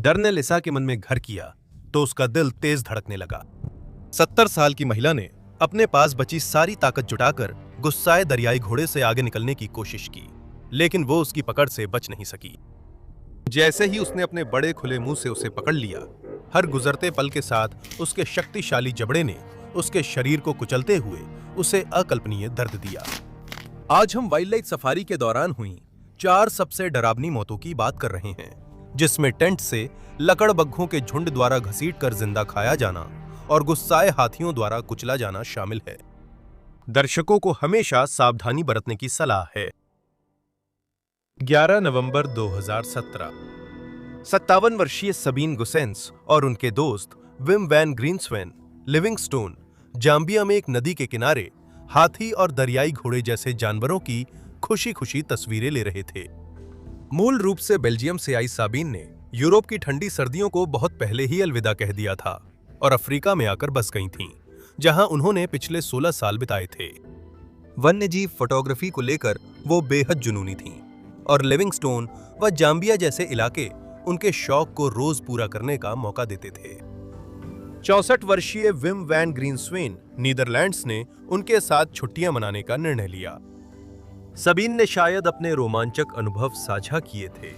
डर ने लिसा के मन में घर किया तो उसका दिल तेज धड़कने लगा। 70 साल की महिला ने अपने पास बची सारी ताकत जुटाकर गुस्साए दरियाई घोड़े से आगे निकलने की कोशिश की, लेकिन वो उसकी पकड़ से बच नहीं सकी। जैसे ही उसने अपने बड़े खुले मुंह से उसे पकड़ लिया, हर गुजरते पल के साथ उसके शक्तिशाली जबड़े ने उसके शरीर को कुचलते हुए उसे अकल्पनीय दर्द दिया। आज हम वाइल्ड लाइफ सफारी के दौरान हुई 4 सबसे डरावनी मौतों की बात कर रहे हैं, जिसमें टेंट से लकड़बग्घों के झुंड द्वारा घसीटकर जिंदा खाया जाना और गुस्साए हाथियों द्वारा कुचला जाना शामिल है। दर्शकों को हमेशा सावधानी बरतने की सलाह है। 11 नवंबर 2017 57 वर्षीय सबीन गुसेंस और उनके दोस्त विम वैन ग्रीनस्वेन लिविंगस्टोन जाम्बिया में एक नदी के किनारे हाथी और दरियाई घोड़े जैसे जानवरों की खुशी-खुशी तस्वीरें ले रहे थे। मूल रूप से बेल्जियम से आई साबीन ने यूरोप की ठंडी सर्दियों को बहुत पहले ही अलविदा कह दिया था और अफ्रीका में आकर बस गई थीं, जहां उन्होंने पिछले 16 साल बिताए थे। वन्यजीव फोटोग्राफी को लेकर वो बेहद जुनूनी थीं और लिविंगस्टोन व जाम्बिया जैसे इलाके उनके शौक को रोज पूरा करने का मौका देते थे। 64 वर्षीय विम वैन ग्रीनस्वेन नीदरलैंड्स ने उनके साथ छुट्टियां मनाने का निर्णय लिया। सबीन ने शायद अपने रोमांचक अनुभव साझा किए थे,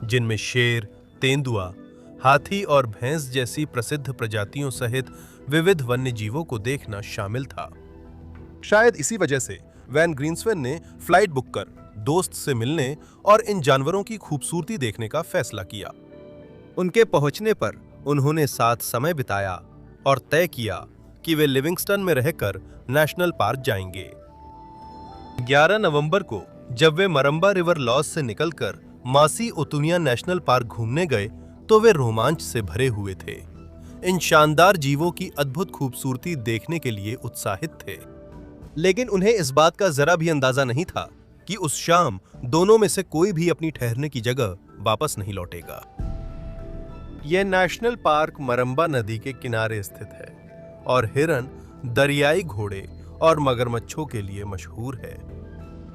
जिनमें शेर, तेंदुआ, हाथी और भैंस जैसी प्रसिद्ध प्रजातियों सहित विविध वन्य जीवों को देखना शामिल था। शायद इसी वजह से वैन ग्रीनस्वेन ने फ्लाइट बुक कर दोस्त से मिलने और इन जानवरों की खूबसूरती देखने का फैसला किया। उनके पहुंचने पर उन्होंने साथ समय बिताया और तय किया कि वे लिविंगस्टन में रहकर नेशनल पार्क जाएंगे। 11 नवंबर को जब वे मरम्बा रिवर लॉज से निकलकर मासी ओतुनिया नेशनल पार्क घूमने गए तो वे रोमांच से भरे हुए थे। इन शानदार जीवों की अद्भुत खूबसूरती देखने के लिए उत्साहित थे, लेकिन उन्हें इस बात का जरा भी अंदाजा नहीं था कि उस शाम दोनों में से कोई भी अपनी ठहरने की जगह वापस नहीं लौटेगा। यह नेशनल पार्क मरम्बा नदी के किनारे स्थित है और हिरन, दरियाई घोड़े और मगरमच्छों के लिए मशहूर है।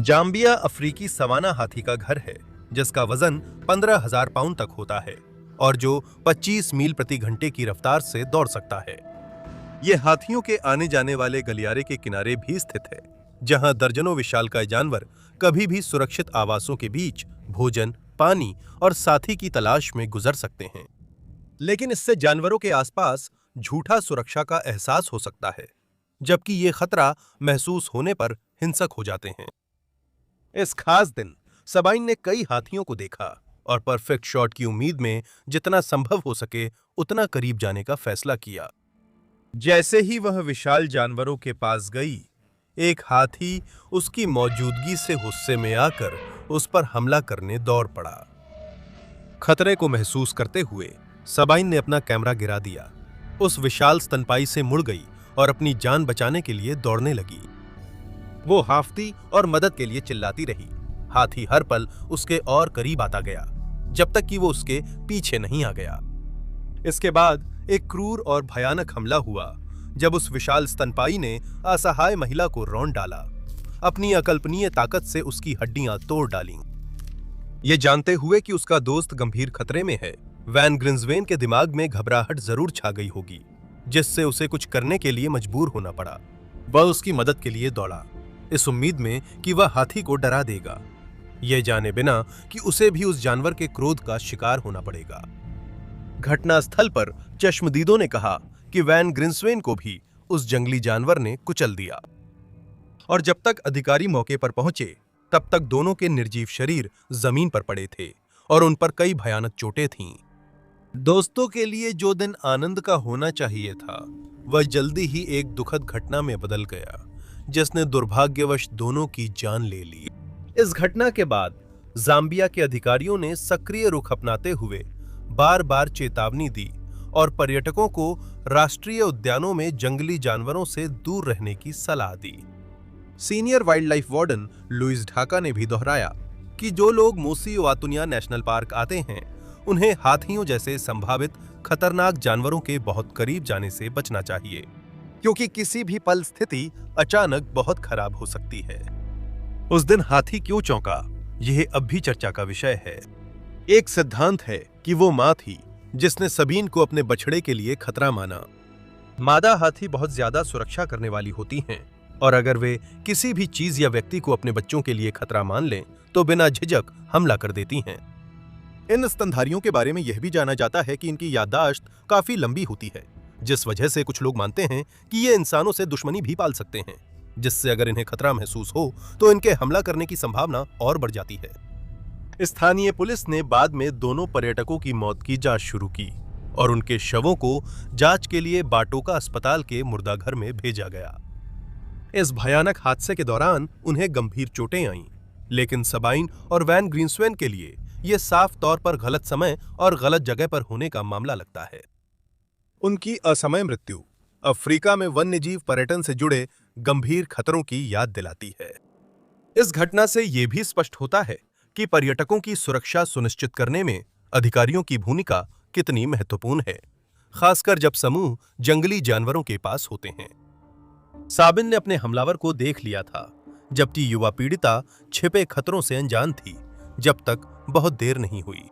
जाम्बिया अफ्रीकी सवाना हाथी का घर है, जिसका वजन 15,000 पाउंड तक होता है और जो 25 मील प्रति घंटे की रफ्तार से दौड़ सकता है। यह हाथियों के आने जाने वाले गलियारे के किनारे भी स्थित है, जहां दर्जनों विशालकाय जानवर कभी भी सुरक्षित आवासों के बीच भोजन, पानी और साथी की तलाश में गुजर सकते हैं। लेकिन इससे जानवरों के आसपास झूठा सुरक्षा का एहसास हो सकता है, जबकि ये खतरा महसूस होने पर हिंसक हो जाते हैं। इस खास दिन सबाइन ने कई हाथियों को देखा और परफेक्ट शॉट की उम्मीद में जितना संभव हो सके उतना करीब जाने का फैसला किया। जैसे ही वह विशाल जानवरों के पास गई, एक हाथी उसकी मौजूदगी से गुस्से में आकर उस पर हमला करने दौड़ पड़ा। खतरे को महसूस करते हुए सबाइन ने अपना कैमरा गिरा दिया, उस विशाल स्तनपाई से मुड़ गई और अपनी जान बचाने के लिए दौड़ने लगी। वो हाफती और मदद के लिए चिल्लाती रही। हाथी हर पल उसके और करीब आता गया, जब तक कि वो उसके पीछे नहीं आ गया। इसके बाद एक क्रूर और भयानक हमला हुआ, जब उस विशाल स्तनपाई ने असहाय महिला को रौंद डाला, अपनी अकल्पनीय ताकत से उसकी हड्डियां तोड़ डालीं। ये जानते हुए कि उसका दोस्त गंभीर खतरे में है, वैन ग्रीनस्वेन के दिमाग में घबराहट जरूर छा गई होगी, जिससे उसे कुछ करने के लिए मजबूर होना पड़ा। वह उसकी मदद के लिए दौड़ा, इस उम्मीद में कि वह हाथी को डरा देगा, यह जाने बिना कि उसे भी उस जानवर के क्रोध का शिकार होना पड़ेगा। घटनास्थल पर चश्मदीदों ने कहा कि वैन ग्रीनस्वेन को भी उस जंगली जानवर ने कुचल दिया और जब तक अधिकारी मौके पर पहुंचे तब तक दोनों के निर्जीव शरीर जमीन पर पड़े थे और उन पर कई भयानक चोटें थीं। दोस्तों के लिए जो दिन आनंद का होना चाहिए था, वह जल्दी ही एक दुखद घटना में बदल गया, जिसने दुर्भाग्यवश दोनों की जान ले ली। इस घटना के बाद जाम्बिया के अधिकारियों ने सक्रिय रुख अपनाते हुए बार-बार चेतावनी दी और पर्यटकों को राष्ट्रीय उद्यानों में जंगली जानवरों से दूर रहने की सलाह दी। Senior wildlife warden Luis Dhaka ने भी दोहराया कि जो लोग मोसी ओतुनिया नेशनल पार्क आते हैं, उन्हें हाथियों जैसे संभावित खतरनाक जानवरों के बहुत करीब जाने से बचना चाहिए, क्योंकि किसी भी पल स्थिति अचानक बहुत खराब हो सकती है। उस दिन हाथी क्यों चौंका, यह अब भी चर्चा का विषय है। एक सिद्धांत है कि वो मां थी जिसने सबीन को अपने बछड़े के लिए खतरा माना। मादा हाथी बहुत ज्यादा सुरक्षा करने वाली होती हैं और अगर वे किसी भी चीज या व्यक्ति को अपने बच्चों के लिए खतरा मान लें तो बिना झिझक हमला कर देती हैं। इन स्तनधारियों के बारे में यह भी जाना जाता है कि इनकी याददाश्त काफी लंबी होती है, जिस वजह से कुछ लोग मानते हैं कि ये इंसानों से दुश्मनी भी पाल सकते हैं, जिससे अगर इन्हें खतरा महसूस हो तो इनके हमला करने की संभावना और बढ़ जाती है। स्थानीय पुलिस ने बाद में दोनों पर्यटकों की मौत की जांच शुरू की और उनके शवों को जांच के लिए बाटोका अस्पताल के मुर्दाघर में भेजा गया। इस भयानक हादसे के दौरान उन्हें गंभीर चोटें आईं, लेकिन सबाइन और वैन ग्रीन्सवैन के लिए यह साफ तौर पर गलत समय और गलत जगह पर होने का मामला लगता है। उनकी असमय मृत्यु अफ्रीका में वन्यजीव पर्यटन से जुड़े गंभीर खतरों की याद दिलाती है। इस घटना से यह भी स्पष्ट होता है कि पर्यटकों की सुरक्षा सुनिश्चित करने में अधिकारियों की भूमिका कितनी महत्वपूर्ण है, खासकर जब समूह जंगली जानवरों के पास होते हैं। साबिन ने अपने हमलावर को देख लिया था, जबकि युवा पीड़िता छिपे खतरों से अनजान थी, जब तक बहुत देर नहीं हुई।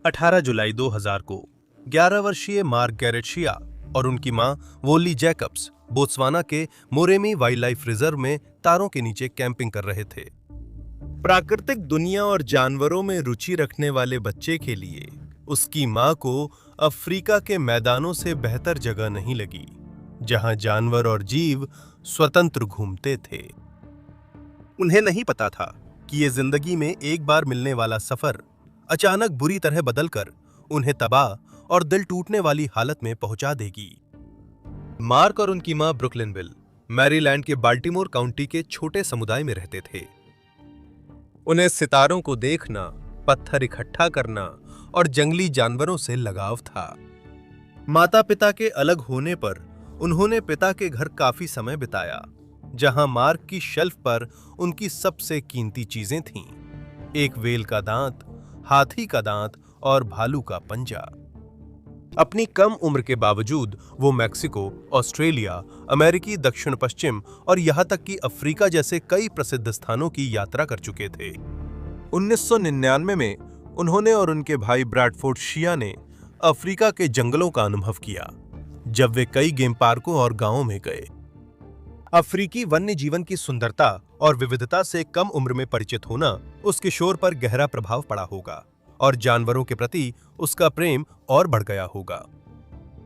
18 जुलाई 2000 को 11 वर्षीय मार्क गैरेशिया और उनकी मां वोली जैकब्स बोत्सवाना के मोरेमी वाइल्ड लाइफ रिजर्व में तारों के नीचे कैंपिंग कर रहे थे। प्राकृतिक दुनिया और जानवरों में रुचि रखने वाले बच्चे के लिए उसकी मां को अफ्रीका के मैदानों से बेहतर जगह नहीं लगी, जहां जानवर और जीव स्वतंत्र घूमते थे। उन्हें नहीं पता था कि ये जिंदगी में एक बार मिलने वाला सफर अचानक बुरी तरह बदलकर उन्हें तबाह और दिल टूटने वाली हालत में पहुंचा देगी। मार्क और उनकी मां ब्रुकलिनविल, मैरीलैंड के बाल्टीमोर काउंटी के छोटे समुदाय में रहते थे। उन्हें सितारों को देखना, पत्थर इकट्ठा करना और जंगली जानवरों से लगाव था। माता पिता के अलग होने पर उन्होंने पिता के घर काफी समय बिताया, जहां मार्क की शेल्फ पर उनकी सबसे कीमती चीजें थीं, एक वेल का दांत, हाथी का दांत और भालू का पंजा। अपनी कम उम्र के बावजूद वो मैक्सिको, ऑस्ट्रेलिया, अमेरिकी दक्षिण पश्चिम और यहां तक कि अफ्रीका जैसे कई प्रसिद्ध स्थानों की यात्रा कर चुके थे। 1999 में उन्होंने और उनके भाई ब्रैडफोर्ड शिया ने अफ्रीका के जंगलों का अनुभव किया, जब वे कई गेम पार्कों और गांवों में गए। अफ्रीकी वन्य जीवन की सुंदरता और विविधता से कम उम्र में परिचित होना उस किशोर पर गहरा प्रभाव पड़ा होगा और जानवरों के प्रति उसका प्रेम और बढ़ गया होगा।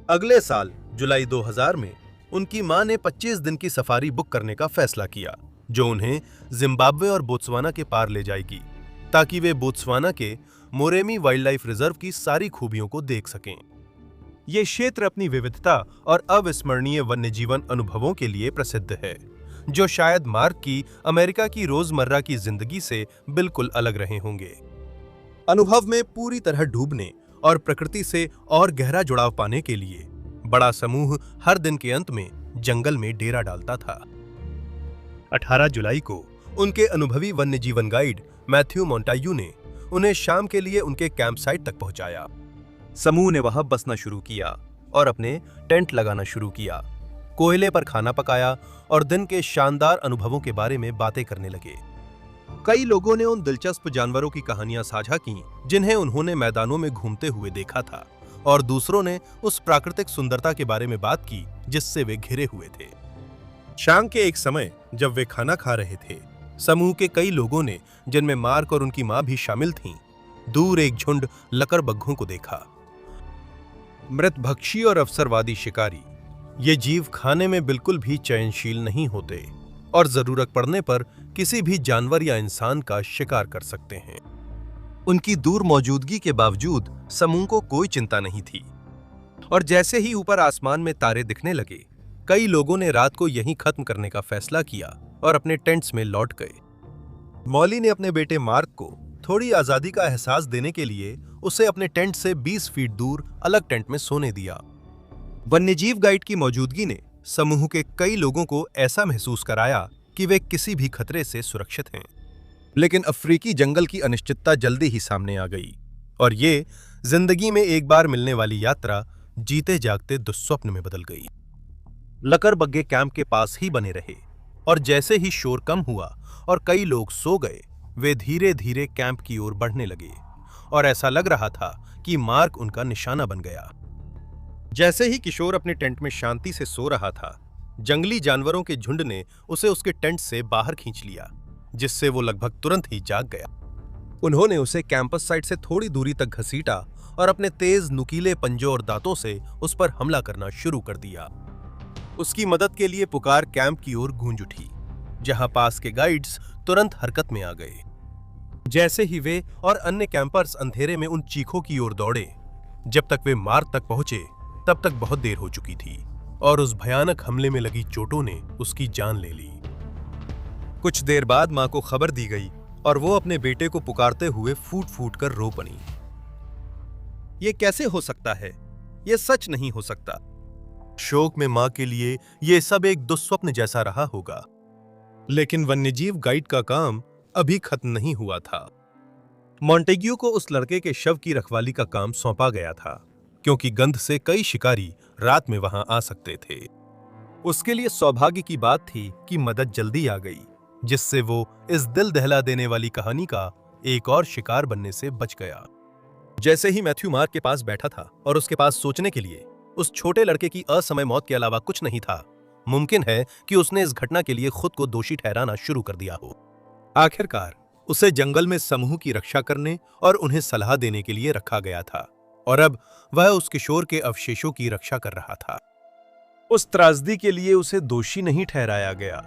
अगले साल जुलाई 2000 में उनकी मां ने 25 दिन की सफारी बुक करने का फैसला किया, जो उन्हें जिम्बाब्वे और बोत्सवाना के पार ले जाएगी, ताकि वे बोत्सवाना के मोरेमी वाइल्ड लाइफ रिजर्व की सारी खूबियों को देख सकें। ये क्षेत्र अपनी विविधता और अविस्मरणीय वन्यजीवन अनुभवों के लिए प्रसिद्ध है, जो शायद मार्क की अमेरिका की रोजमर्रा की जिंदगी से बिल्कुल अलग रहे होंगे। अनुभव में पूरी तरह डूबने और प्रकृति से और गहरा जुड़ाव पाने के लिए बड़ा समूह हर दिन के अंत में जंगल में डेरा डालता था। 18 जुलाई को उनके अनुभवी वन्यजीवन गाइड मैथ्यू मोंटायू ने उन्हें शाम के लिए उनके कैंप साइट तक पहुंचाया। समूह ने वहां बसना शुरू किया और अपने टेंट लगाना शुरू किया, कोयले पर खाना पकाया और दिन के शानदार अनुभवों के बारे में बातें करने लगे। कई लोगों ने उन दिलचस्प जानवरों की कहानियां साझा की जिन्हें उन्होंने मैदानों में घूमते हुए देखा था, और दूसरों ने उस प्राकृतिक सुंदरता के बारे में बात की जिससे वे घिरे हुए थे। शाम के एक समय जब वे खाना खा रहे थे, समूह के कई लोगों ने, जिनमें मार्क और उनकी मां भी शामिल थीं, दूर एक झुंड लकड़बग्घों को देखा। मृतभक्षी और अवसरवादी शिकारी, ये जीव खाने में बिल्कुल भी चयनशील नहीं होते और जरूरत पड़ने पर किसी भी जानवर या इंसान का शिकार कर सकते हैं। उनकी दूर मौजूदगी के बावजूद समूह को कोई चिंता नहीं थी, और जैसे ही ऊपर आसमान में तारे दिखने लगे, कई लोगों ने रात को यहीं खत्म करने का फैसला किया और अपने टेंट्स में लौट गए। मॉली ने अपने बेटे मार्क को थोड़ी आजादी का एहसास देने के लिए उसे अपने टेंट से 20 फीट दूर अलग टेंट में सोने दिया। वन्यजीव गाइड की मौजूदगी ने समूह के कई लोगों को ऐसा महसूस कराया कि वे किसी भी खतरे से सुरक्षित हैं। लेकिन अफ्रीकी जंगल की अनिश्चितता जल्दी ही सामने आ गई, और ये जिंदगी में एक बार मिलने वाली यात्रा जीते जागते दुस्वप्न में बदल गई। लकड़बग्घे कैंप के पास ही बने रहे, और जैसे ही शोर कम हुआ और कई लोग सो गए, वे धीरे धीरे कैंप की ओर बढ़ने लगे, और ऐसा लग रहा था कि मार्क उनका निशाना बन गया। जैसे ही किशोर अपने टेंट में शांति से सो रहा था, जंगली जानवरों के झुंड ने उसे उसके टेंट से बाहर खींच लिया, जिससे वो लगभग तुरंत ही जाग गया। उन्होंने उसे कैंपस साइट से थोड़ी दूरी तक घसीटा और अपने तेज नुकीले पंजों और दांतों से उस पर हमला करना शुरू कर दिया। उसकी मदद के लिए पुकार कैंप की ओर गूंज उठी, जहां पास के गाइड्स तुरंत हरकत में आ गए। जैसे ही वे और अन्य कैंपर्स अंधेरे में उन चीखों की ओर दौड़े, जब तक वे मार्क तक पहुंचे तब तक बहुत देर हो चुकी थी और उस भयानक हमले में लगी चोटों ने उसकी जान ले ली। कुछ देर बाद मां को खबर दी गई और वो अपने बेटे को पुकारते हुए फूट फूट कर रो पड़ी। ये कैसे हो सकता है? ये सच नहीं हो सकता। शोक में मां के लिए ये सब एक दुस्वप्न जैसा रहा होगा। लेकिन वन्यजीव गाइड का काम अभी खत्म नहीं हुआ था। मॉन्टेग्यू को उस लड़के के शव की रखवाली का काम सौंपा गया था, क्योंकि गंध से कई शिकारी रात में वहां आ सकते थे। उसके लिए सौभाग्य की बात थी कि मदद जल्दी आ गई, जिससे वो इस दिल दहला देने वाली कहानी का एक और शिकार बनने से बच गया। जैसे ही मैथ्यू मार्क के पास बैठा था और उसके पास सोचने के लिए उस छोटे लड़के की असमय मौत के अलावा कुछ नहीं था, मुमकिन है कि उसने इस घटना के लिए खुद को दोषी ठहराना शुरू कर दिया हो। आखिरकार उसे जंगल में समूह की रक्षा करने और उन्हें सलाह देने के लिए रखा गया था, और अब वह उस किशोर के अवशेषों की रक्षा कर रहा था। उस त्रासदी के लिए उसे दोषी नहीं ठहराया गया,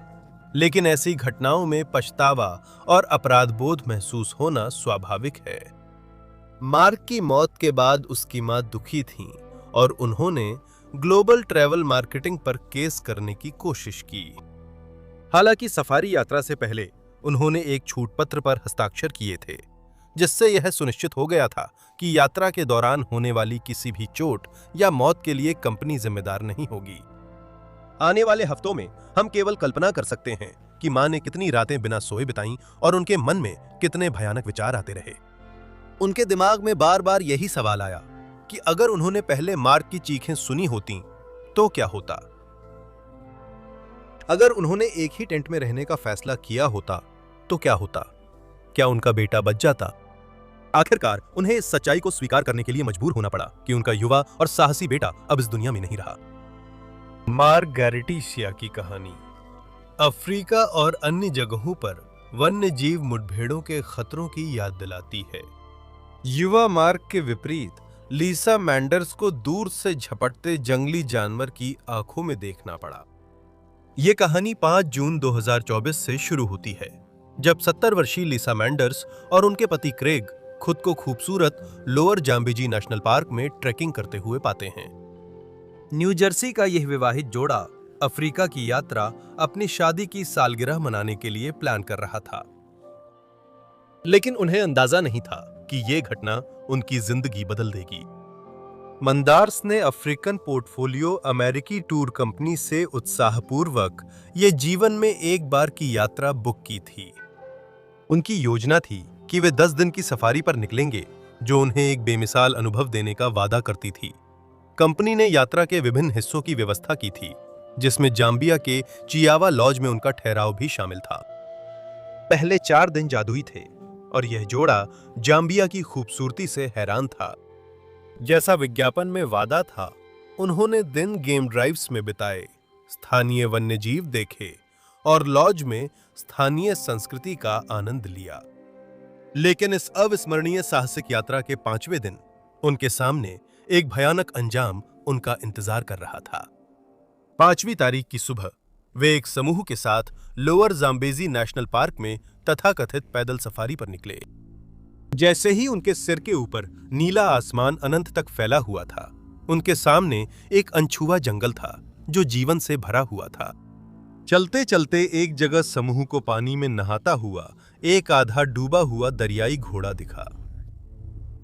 लेकिन ऐसी घटनाओं में पछतावा और अपराध बोध महसूस होना स्वाभाविक है। मार्क की मौत के बाद उसकी मां दुखी थीं और उन्होंने ग्लोबल ट्रैवल मार्केटिंग पर केस करने की कोशिश की। हालांकि सफारी यात्रा से पहले उन्होंने एक छूट पत्र पर हस्ताक्षर किए थे, जिससे यह सुनिश्चित हो गया था कि यात्रा के दौरान होने वाली किसी भी चोट या मौत के लिए कंपनी जिम्मेदार नहीं होगी। आने वाले हफ्तों में हम केवल कल्पना कर सकते हैं कि मां ने कितनी रातें बिना सोए बिताईं और उनके मन में कितने भयानक विचार आते रहे। उनके दिमाग में बार बार यही सवाल आया कि अगर उन्होंने पहले मार्क की चीखें सुनी होती तो क्या होता। अगर उन्होंने एक ही टेंट में रहने का फैसला किया होता तो क्या होता? क्या उनका बेटा बच जाता? आखिरकार उन्हें इस सच्चाई को स्वीकार करने के लिए मजबूर होना पड़ा कि उनका युवा और साहसी बेटा अब इस दुनिया में नहीं रहा। मार्क गैरेटिशिया की कहानी अफ्रीका और अन्य जगहों पर वन्य जीव मुठभेड़ों के खतरों की याद दिलाती है। युवा मार्क के विपरीत लीसा मैंडर्स को दूर से झपटते जंगली जानवर की आंखों में देखना पड़ा। यह कहानी 5 जून 2024 से शुरू होती है, जब 70 वर्षीय लीसा मैंडर्स और उनके पति क्रेग खुद को खूबसूरत लोअर जाम्बेजी नेशनल पार्क में ट्रैकिंग करते हुए पाते हैं। न्यू जर्सी का यह विवाहित जोड़ा अफ्रीका की यात्रा अपनी शादी की सालगिरह मनाने के लिए प्लान कर रहा था, लेकिन उन्हें अंदाजा नहीं था कि यह घटना उनकी जिंदगी बदल देगी। मंदार्स ने अफ्रीकन पोर्टफोलियो अमेरिकी टूर कंपनी से उत्साहपूर्वक ये जीवन में एक बार की यात्रा बुक की थी। उनकी योजना थी कि वे 10 दिन की सफारी पर निकलेंगे, जो उन्हें एक बेमिसाल अनुभव देने का वादा करती थी। कंपनी ने यात्रा के विभिन्न हिस्सों की व्यवस्था की थी, जिसमें जाम्बिया के चियावा लॉज में उनका ठहराव भी शामिल था। पहले 4 दिन जादुई थे और यह जोड़ा जाम्बिया की खूबसूरती से हैरान था। जैसा विज्ञापन में वादा था, उन्होंने दिन गेम ड्राइव्स में बिताए, स्थानीय वन्यजीव देखे और लॉज में स्थानीय संस्कृति का आनंद लिया। लेकिन इस अविस्मरणीय साहसिक यात्रा के 5वें दिन उनके सामने एक भयानक अंजाम उनका इंतजार कर रहा था। 5वीं तारीख की सुबह वे एक समूह के साथ लोअर जाम्बेजी नेशनल पार्क में तथाकथित पैदल सफारी पर निकले। जैसे ही उनके सिर के ऊपर नीला आसमान अनंत तक फैला हुआ था, उनके सामने एक अनछुआ जंगल था जो जीवन से भरा हुआ था। चलते चलते एक जगह समूह को पानी में नहाता हुआ एक आधा डूबा हुआ दरियाई घोड़ा दिखा।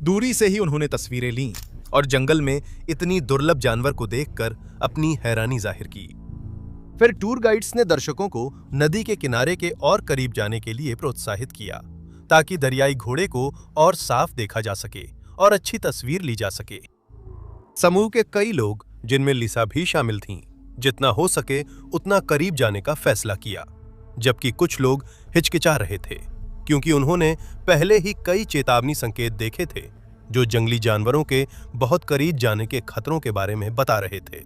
दूरी से ही उन्होंने तस्वीरें लीं और जंगल में इतनी दुर्लभ जानवर को देखकर अपनी हैरानी जाहिर की। फिर टूर गाइड्स ने दर्शकों को नदी के किनारे के और करीब जाने के लिए प्रोत्साहित किया, ताकि दरियाई घोड़े को और साफ देखा जा सके और अच्छी तस्वीर ली जा सके। समूह के कई लोग, जिनमें लिसा भी शामिल थीं, जितना हो सके उतना करीब जाने का फैसला किया, जबकि कुछ लोग हिचकिचा रहे थे, क्योंकि उन्होंने पहले ही कई चेतावनी संकेत देखे थे जो जंगली जानवरों के बहुत करीब जाने के खतरों के बारे में बता रहे थे।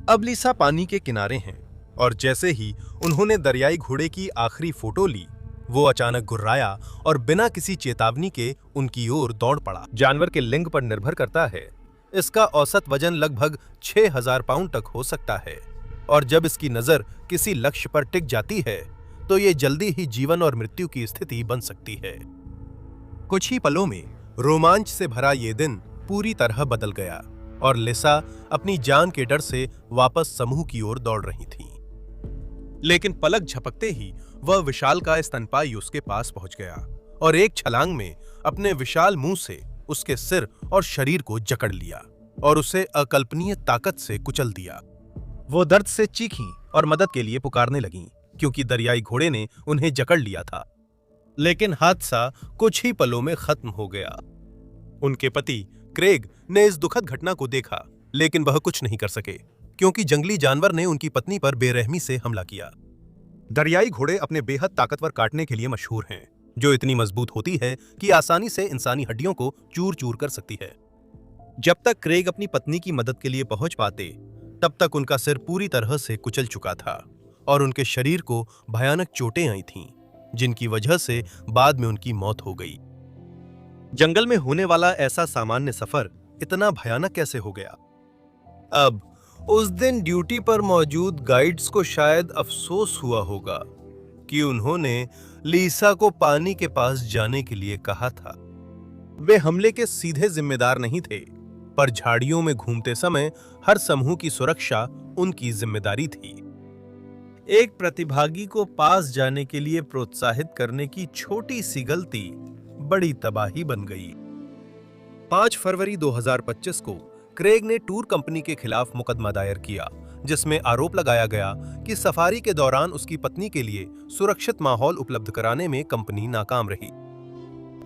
अब लिसा पानी के किनारे हैं और जैसे ही उन्होंने दरियाई घोड़े की आखिरी फोटो ली, वो अचानक गुर्राया और बिना किसी चेतावनी के उनकी ओर दौड़ पड़ा। जानवर के लिंग पर निर्भर करता है। इसका औसत वजन लगभग 6000 पाउंड तक हो सकता है और जब इसकी नजर किसी लक्ष्य पर टिक जाती है तो ये जल्दी ही जीवन और मृत्यु की स्थिति बन सकती है। कुछ ही पलों में रोमांच से भरा ये दिन पूरी तरह बदल गया और लिसा अपनी जान के डर से वापस समूह की ओर दौड़ रही थी। लेकिन पलक झपकते ही वह विशालकाय स्तनपायी उसके पास पहुंच गया और एक छलांग में अपने विशाल मुंह से उसके सिर और शरीर को जकड़ लिया और उसे अकल्पनीय ताकत से कुचल दिया। वो दर्द से चीखीं और मदद के लिए पुकारने लगीं, क्योंकि दरियाई घोड़े ने उन्हें जकड़ लिया था। लेकिन हादसा कुछ ही पलों में खत्म हो गया। उनके पति क्रेग ने इस दुखद घटना को देखा, लेकिन वह कुछ नहीं कर सके, क्योंकि जंगली जानवर ने उनकी पत्नी पर बेरहमी से हमला किया। दरियाई घोड़े अपने बेहद ताकतवर काटने के लिए मशहूर हैं, जो इतनी मजबूत होती है कि आसानी से इंसानी हड्डियों को चूर चूर कर सकती है। जब तक क्रेग अपनी पत्नी की मदद के लिए पहुंच पाते, तब तक उनका सिर पूरी तरह से कुचल चुका था और उनके शरीर को भयानक चोटें आई थीं, जिनकी वजह से बाद में उनकी मौत हो गई। जंगल में होने वाला ऐसा सामान्य सफर इतना भयानक कैसे हो गया? अब उस दिन ड्यूटी पर मौजूद गाइड्स को शायद अफसोस हुआ होगा कि उन्होंने लिसा को पानी के पास जाने के लिए कहा था। वे हमले के सीधे जिम्मेदार नहीं थे, पर झाड़ियों में घूमते समय हर समूह की सुरक्षा उनकी जिम्मेदारी थी। एक प्रतिभागी को पास जाने के लिए प्रोत्साहित करने की छोटी सी गलती बड़ी तबाही बन गई। 5 फरवरी 2025 को क्रेग ने टूर कंपनी के खिलाफ मुकदमा दायर किया, जिसमें आरोप लगाया गया कि सफारी के दौरान उसकी पत्नी के लिए सुरक्षित माहौल उपलब्ध कराने में कंपनी नाकाम रही।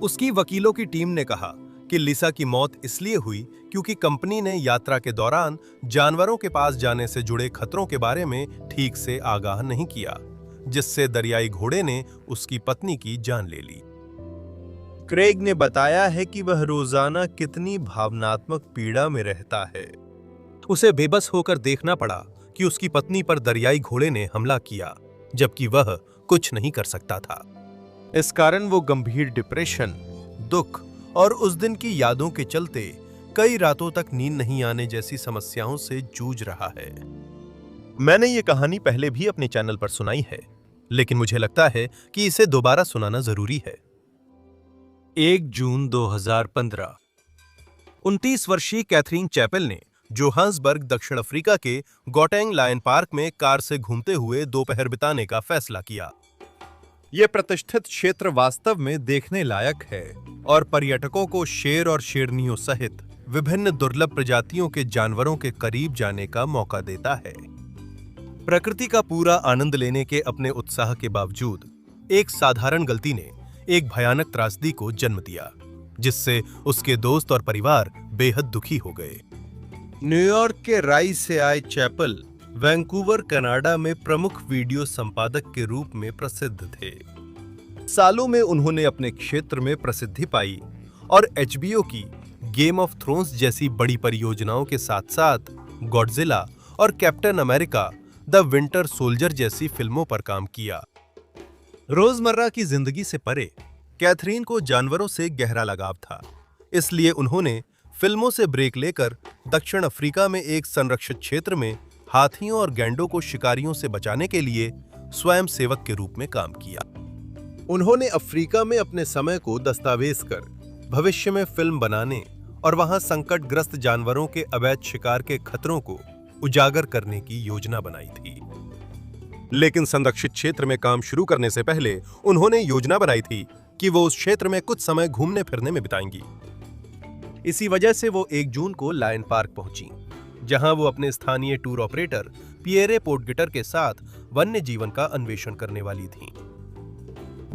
उसकी वकीलों की टीम ने कहा कि लिसा की मौत इसलिए हुई क्योंकि कंपनी ने यात्रा के दौरान जानवरों के पास जाने से जुड़े खतरों के बारे में ठीक से आगाह नहीं किया, जिससे दरियाई घोड़े ने उसकी पत्नी की जान ले ली। क्रेग ने बताया है कि वह रोजाना कितनी भावनात्मक पीड़ा में रहता है। उसे बेबस होकर देखना पड़ा कि उसकी पत्नी पर दरियाई घोड़े ने हमला किया, जबकि वह कुछ नहीं कर सकता था। इस कारण वो गंभीर डिप्रेशन, दुख और उस दिन की यादों के चलते कई रातों तक नींद नहीं आने जैसी समस्याओं से जूझ रहा है। मैंने ये कहानी पहले भी अपने चैनल पर सुनाई है, लेकिन मुझे लगता है कि इसे दोबारा सुनाना जरूरी है। 1 जून 2015 29 वर्षीय कैथरीन चैपल ने जोहान्सबर्ग, दक्षिण अफ्रीका के गौटेंग लायन पार्क में कार से घूमते हुए दोपहर बिताने का फैसला किया। यह प्रतिष्ठित क्षेत्र वास्तव में देखने लायक है और पर्यटकों को शेर और शेरनियों सहित विभिन्न दुर्लभ प्रजातियों के जानवरों के करीब जाने का मौका देता है। प्रकृति का पूरा आनंद लेने के अपने उत्साह के बावजूद एक साधारण गलती ने एक भयानक त्रासदी को जन्म दिया, जिससे उसके दोस्त और परिवार बेहद दुखी हो गए। न्यूयॉर्क के राई से आए चैपल वैंकूवर, कनाडा में प्रमुख वीडियो संपादक के रूप में प्रसिद्ध थे। सालों में उन्होंने अपने क्षेत्र में प्रसिद्धि पाई और HBO की गेम ऑफ थ्रोन्स जैसी बड़ी परियोजनाओं के साथ साथ गॉडजिला और captain America the winter soldier जैसी फिल्मों पर काम किया। रोजमर्रा की जिंदगी से परे कैथरीन को जानवरों से गहरा लगाव था, इसलिए उन्होंने फिल्मों से ब्रेक लेकर दक्षिण अफ्रीका में एक संरक्षित क्षेत्र में हाथियों और गैंडों को शिकारियों से बचाने के लिए स्वयं सेवक के रूप में काम किया। उन्होंने अफ्रीका में अपने समय को दस्तावेज कर भविष्य में फिल्म बनाने और वहां संकटग्रस्त जानवरों के अवैध शिकार के खतरों को उजागर करने की योजना बनाई थी। लेकिन संरक्षित क्षेत्र में काम शुरू करने से पहले उन्होंने योजना बनाई थी कि वो उस क्षेत्र में कुछ समय घूमने फिरने में बिताएंगी। इसी वजह से वो 1 जून को लायन पार्क पहुंची, जहां वो अपने स्थानीय टूर ऑपरेटर पिएरे पोर्टगिटर के साथ वन्य जीवन का अन्वेषण करने वाली थीं।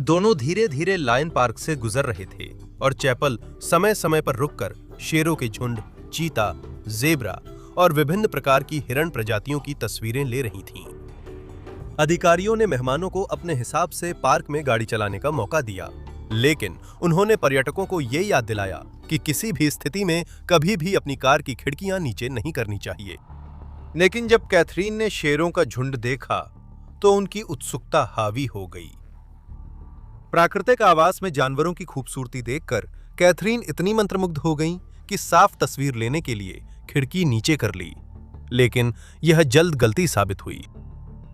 दोनों धीरे धीरे लायन पार्क से गुजर रहे थे और चैपल समय समय पर रुककर शेरों के झुंड, चीता, जेब्रा और विभिन्न प्रकार की हिरण प्रजातियों की तस्वीरें ले रही थीं। अधिकारियों ने मेहमानों को अपने हिसाब से पार्क में गाड़ी चलाने का मौका दिया, लेकिन उन्होंने पर्यटकों को ये याद दिलाया कि किसी भी स्थिति में कभी भी अपनी कार की खिड़कियां नीचे नहीं करनी चाहिए। लेकिन जब कैथरीन ने शेरों का झुंड देखा तो उनकी उत्सुकता हावी हो गई। प्राकृतिक आवास में जानवरों की खूबसूरती देखकर कैथरीन इतनी मंत्रमुग्ध हो गई कि साफ तस्वीर लेने के लिए खिड़की नीचे कर ली, लेकिन यह जल्द गलती साबित हुई।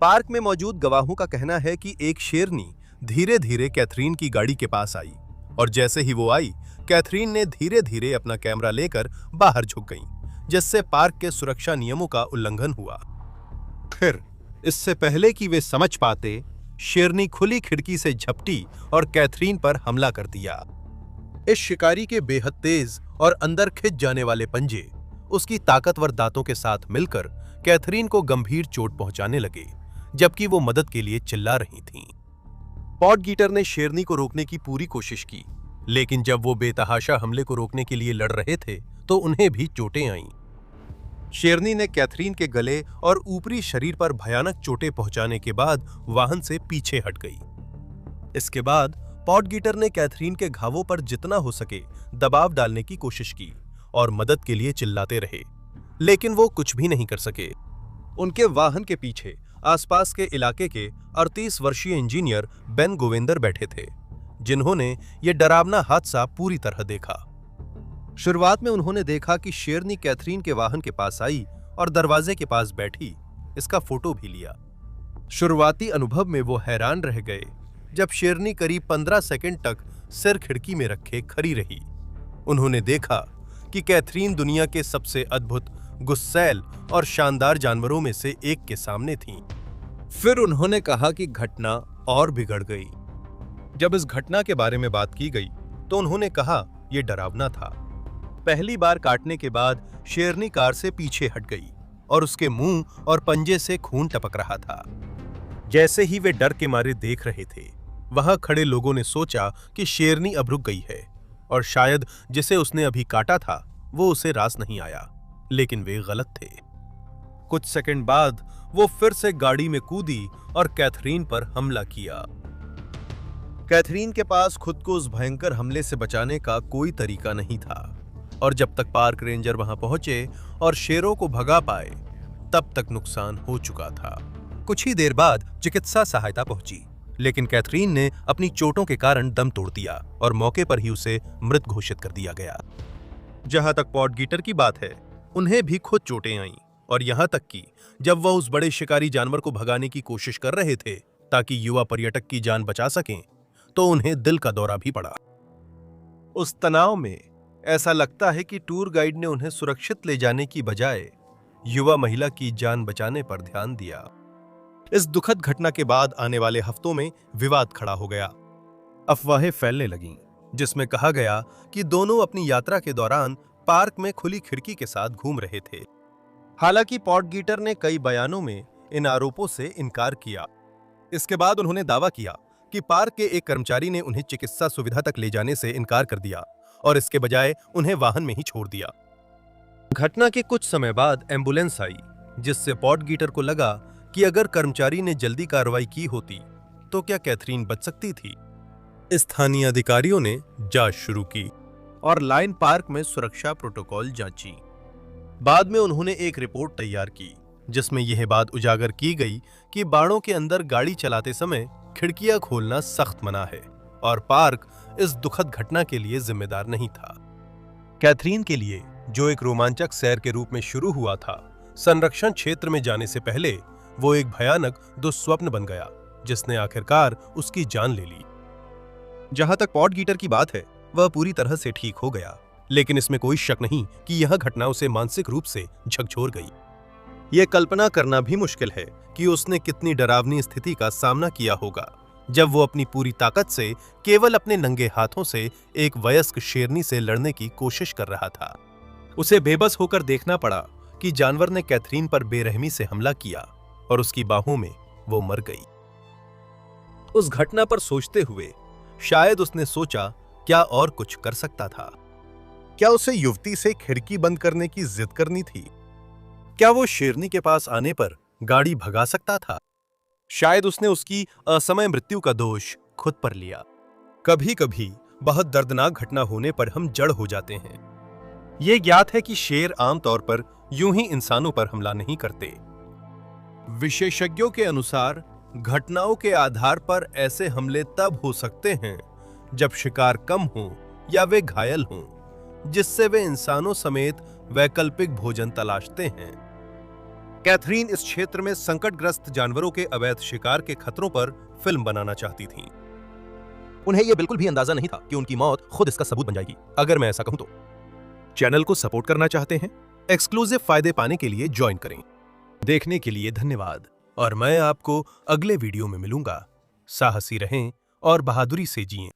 पार्क में मौजूद गवाहों का कहना है कि एक शेरनी धीरे धीरे कैथरीन की गाड़ी के पास आई और जैसे ही वो आई, कैथरीन ने धीरे धीरे अपना कैमरा लेकर बाहर झुक गई, जिससे पार्क के सुरक्षा नियमों का उल्लंघन हुआ। फिर इससे पहले कि वे समझ पाते, शेरनी खुली खिड़की से झपटी और कैथरीन पर हमला कर दिया। इस शिकारी के बेहद तेज और अंदर खिंच जाने वाले पंजे उसकी ताकतवर दांतों के साथ मिलकर कैथरीन को गंभीर चोट पहुंचाने लगे, जबकि वो मदद के लिए चिल्ला रही थीं। पॉडगीटर ने शेरनी को रोकने की पूरी कोशिश की, लेकिन जब वो बेतहाशा हमले को रोकने के लिए लड़ रहे थे तो उन्हें भी चोटें आईं। शेरनी ने कैथरीन के गले और ऊपरी शरीर पर भयानक चोटें पहुंचाने के बाद वाहन से पीछे हट गई। इसके बाद पॉडगीटर ने कैथरीन के घावों पर जितना हो सके दबाव डालने की कोशिश की और मदद के लिए चिल्लाते रहे, लेकिन वो कुछ भी नहीं कर सके। उनके वाहन के पीछे आसपास के इलाके के 38 वर्षीय इंजीनियर बेन गोविंदर बैठे थे, जिन्होंने ये डरावना हादसा पूरी तरह देखा। शुरुआत में उन्होंने देखा कि शेरनी कैथरीन के वाहन के पास आई और दरवाजे के पास बैठी, इसका फोटो भी लिया। शुरुआती अनुभव में वो हैरान रह गए जब शेरनी करीब 15 सेकंड तक सिर खिड़की में रखे खड़ी रही। उन्होंने देखा कि कैथरीन दुनिया के सबसे अद्भुत, गुस्सैल और शानदार जानवरों में से एक के सामने थीं। फिर उन्होंने कहा कि घटना और बिगड़ गई। जब इस घटना के बारे में बात की गई तो उन्होंने कहा यह डरावना था। पहली बार काटने के बाद शेरनी कार से पीछे हट गई और उसके मुंह और पंजे से खून टपक रहा था। जैसे ही वे डर के मारे देख रहे थे, वहां खड़े लोगों ने सोचा कि शेरनी अब रुक गई है और शायद जिसे उसने अभी काटा था वो उसे रास नहीं आया, लेकिन वे गलत थे। कुछ सेकंड बाद वो फिर से गाड़ी में कूदी और कैथरीन पर हमला किया। कैथरीन के पास खुद को उस भयंकर हमले से बचाने का कोई तरीका नहीं था और जब तक पार्क रेंजर वहां पहुंचे और शेरों को भगा पाए, तब तक नुकसान हो चुका था। कुछ ही देर बाद चिकित्सा सहायता पहुंची, लेकिन कैथरीन ने अपनी चोटों के कारण दम तोड़ दिया और मौके पर ही उसे मृत घोषित कर दिया गया। जहां तक पॉडगीटर की बात है, उन्हें भी खुद चोटें आईं और यहां तक कि जब वह उस बड़े शिकारी जानवर को भगाने की कोशिश कर रहे थे ताकि युवा पर्यटक की जान बचा सकें, तो उन्हें दिल का दौरा भी पड़ा। उस तनाव में ऐसा लगता है कि टूर गाइड ने उन्हें सुरक्षित ले जाने की बजाय युवा महिला की जान बचाने पर ध्यान दिया। इस दुखद घटना के बाद आने वाले हफ्तों में विवाद खड़ा हो गया। अफवाहें फैलने लगीं, जिसमें कहा गया कि दोनों अपनी यात्रा के दौरान पार्क में खुली खिड़की के साथ घूम रहे थे। हालांकि पॉडगीटर ने कई बयानों में इन आरोपों से इनकार किया। इसके बाद उन्होंने दावा किया कि पार्क के एक कर्मचारी ने उन्हें चिकित्सा सुविधा तक ले जाने से इनकार कर दिया और इसके बजाय उन्हें वाहन में ही छोड़ दिया। घटना के कुछ समय बाद एम्बुलेंस आई, जिससे पॉडगीटर को लगा कि अगर कर्मचारी ने जल्दी कार्रवाई की होती तो क्या कैथरीन बच सकती थी। स्थानीय अधिकारियों ने जांच शुरू की और लाइन पार्क में सुरक्षा प्रोटोकॉल जांची। बाद में उन्होंने एक रिपोर्ट तैयार की, जिसमें यह बात उजागर की गई कि बाड़ों के अंदर गाड़ी चलाते समय खिड़कियां खोलना सख्त मना है और पार्क इस दुखद घटना के लिए जिम्मेदार नहीं था। कैथरीन के लिए, जो एक रोमांचक सैर के रूप में शुरू हुआ था, संरक्षण क्षेत्र में जाने से पहले वो एक भयानक दुस्वप्न बन गया, जिसने आखिरकार उसकी जान ले ली। जहां तक पॉडगीटर की बात है, वह पूरी तरह से ठीक हो गया, लेकिन इसमें कोई शक नहीं कि यह घटना उसे मानसिक रूप से झकझोर गई। यह कल्पना करना भी मुश्किल है कि उसने कितनी डरावनी स्थिति का सामना किया होगा जब वो अपनी पूरी ताकत से केवल अपने नंगे हाथों से एक वयस्क शेरनी से लड़ने की कोशिश कर रहा था। उसे बेबस होकर देखना पड़ा कि जानवर ने कैथरीन पर बेरहमी से हमला किया और उसकी बाहों में वो मर गई। उस घटना पर सोचते हुए शायद उसने सोचा, क्या और कुछ कर सकता था? क्या उसे युवती से खिड़की बंद करने की जिद करनी थी? क्या वो शेरनी के पास आने पर गाड़ी भगा सकता था? शायद उसने उसकी असमय मृत्यु का दोष खुद पर लिया। कभी कभी बहुत दर्दनाक घटना होने पर हम जड़ हो जाते हैं। ये ज्ञात है कि शेर आमतौर पर यूं ही इंसानों पर हमला नहीं करते। विशेषज्ञों के अनुसार घटनाओं के आधार पर ऐसे हमले तब हो सकते हैं जब शिकार कम हो या वे घायल हों, जिससे वे इंसानों समेत वैकल्पिक भोजन तलाशते हैं। कैथरीन इस क्षेत्र में संकटग्रस्त जानवरों के अवैध शिकार के खतरों पर फिल्म बनाना चाहती थीं। उन्हें यह बिल्कुल भी अंदाजा नहीं था कि उनकी मौत खुद इसका सबूत बन जाएगी, अगर मैं ऐसा कहूं तो। चैनल को सपोर्ट करना चाहते हैं? एक्सक्लूसिव फायदे पाने के लिए ज्वाइन करें। देखने के लिए धन्यवाद और मैं आपको अगले वीडियो में मिलूंगा। साहसी रहें और बहादुरी से जिएं।